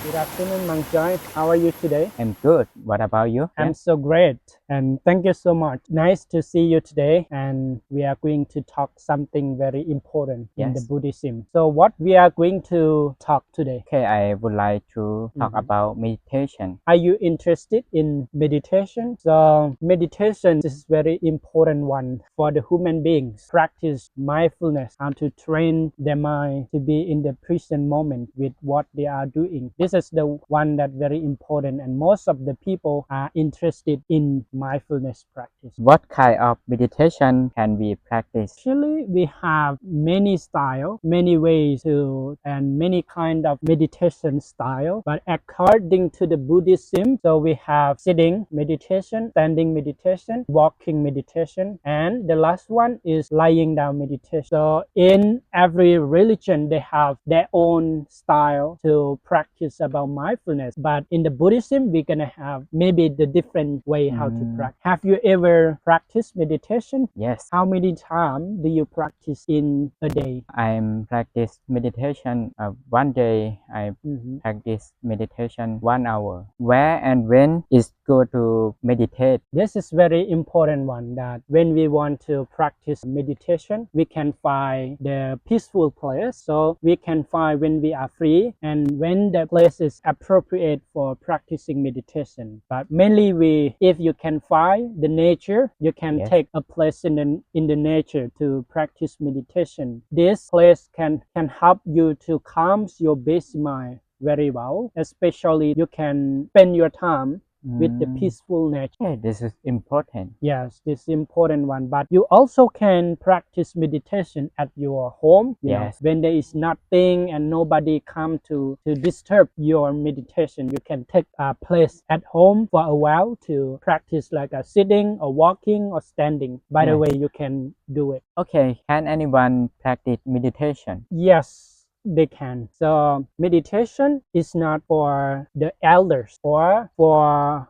Good afternoon, Mang Joy. How are you today? I'm good. What about you? I'm so great, and thank you so much. Nice to see you today, and we are going to talk something very important in the Yes. Buddhism. So, what we are going to talk today? Okay, I would like to talk Mhm. about meditation. Are you interested in meditation? So, meditation is very important one for the human beings. Practice mindfulness, how to train their mind to be in the present moment with what they are doing. This is the one that very important, and most of the people are interested in mindfulness practice. What kind of meditation can we practice? Actually, we have many style, many ways to, and many kind of meditation style. But according to the Buddhism, so we have sitting meditation, standing meditation, walking meditation, and the last one is lying down meditation. So in every religion, they have their own style to practice about mindfulness. But in the Buddhism, we're gonna have maybe the different way how to practice. Have you ever practiced meditation? Yes, How many times do you practice in a day? I'm practice meditation. One day I Mhm. practice meditation 1 hour. Where and when is good to meditate? This is very important one that when we want to practice meditation, we can find the peaceful place. So we can find when we are free and when the place is appropriate for practicing meditation. But mainly if you can find the nature, you can Yes. take a place in the nature to practice meditation. This place can help you to calm your basic mind very well. Especially you can spend your time with the peaceful nature. Okay, this is important. Yes, this is important one. But you also can practice meditation at your home. Yes. When there is nothing and nobody come to disturb your meditation, you can take a place at home for a while to practice like a sitting or walking or standing. By the Yes. way, you can do it. Okay, can anyone practice meditation? Yes, they can. So meditation is not for the elders or for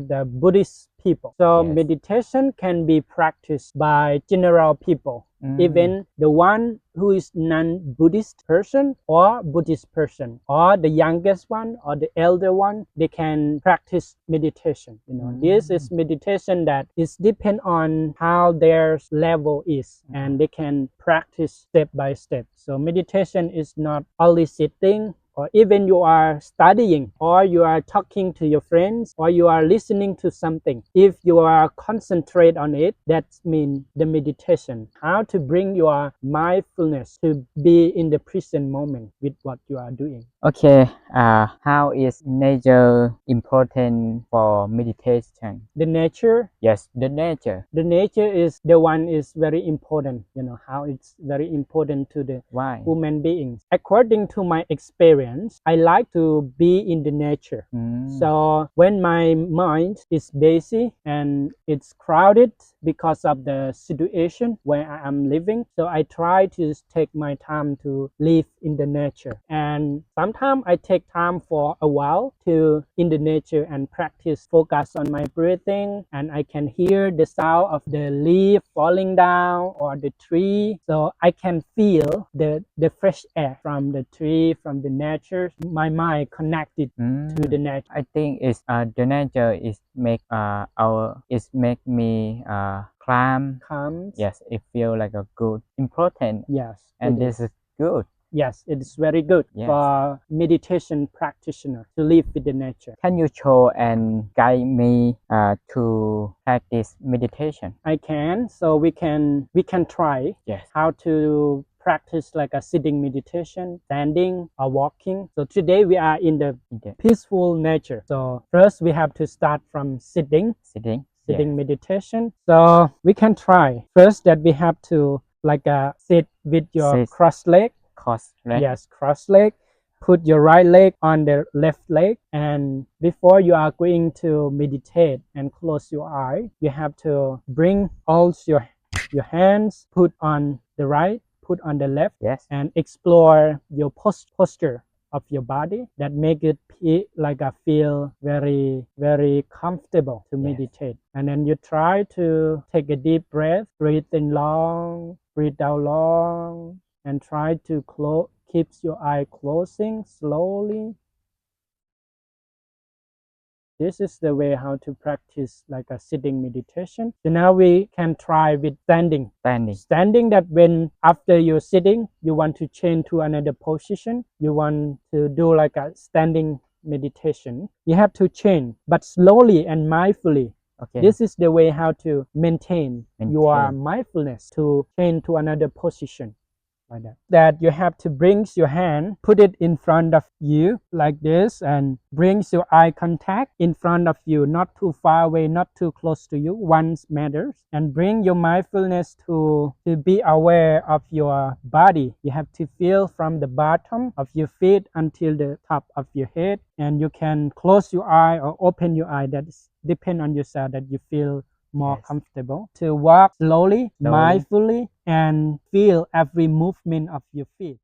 the Buddhist people. So Yes. meditation can be practiced by general people. Even the one who is non-Buddhist person or Buddhist person or the youngest one or the elder one, they can practice meditation. This is meditation that is depend on how their level is, and they can practice step by step. So meditation is not only sitting, or even you are studying or you are talking to your friends or you are listening to something. If you are concentrate on it, that means the meditation. How to bring your mindfulness to be in the present moment with what you are doing. Okay, how is nature important for meditation? The nature, Yes, the nature. the nature is the one is very important. How it's very important to the Why? human beings. According to my experience, I like to be in the nature. So when my mind is busy and it's crowded because of the situation where I am living, so I try to take my time to live in the nature. And sometimes I take time for a while to in the nature and practice focus on my breathing, and I can hear the sound of the leaf falling down or the tree. So I can feel the fresh air from the tree, from the nature. My mind connected to the nature. I think it's the nature is make me calm. Calm. Yes, it feel like a good important, Yes, and it this is. is good. Yes, it is very good Yes. for meditation practitioner to live with the nature. Can you show and guide me to practice meditation? I can. So we can try. Yes. How to practice like a sitting meditation, standing or walking. So today we are in the peaceful nature. So first we have to start from sitting Sitting. meditation. So we can try. First that we have to like sit with your cross leg. Cross leg. Yes, cross leg. Put your right leg on the left leg, and before you are going to meditate and close your eye, you have to bring all your hands, put on the right, put on the left. Yes. And explore your posture of your body that make it like I feel very very comfortable to meditate. And then you try to take a deep breath, breathe in long, breathe out long, and try to keep your eye closing slowly. This is the way how to practice like a sitting meditation. So now we can try with standing. standing That when after you're sitting, you want to change to another position. You want to do like a standing meditation. You have to change, but slowly and mindfully. okay This is the way how to maintain your Maintain. mindfulness to change to another position. Like that you have to bring your hand, put it in front of you like this, and brings your eye contact in front of you, not too far away, not too close to you. Once matters, and bring your mindfulness to be aware of your body. You have to feel from the bottom of your feet until the top of your head, and you can close your eye or open your eye. That's depend on yourself that you feel more Yes. comfortable to walk slowly, mindfully, and feel every movement of your feet.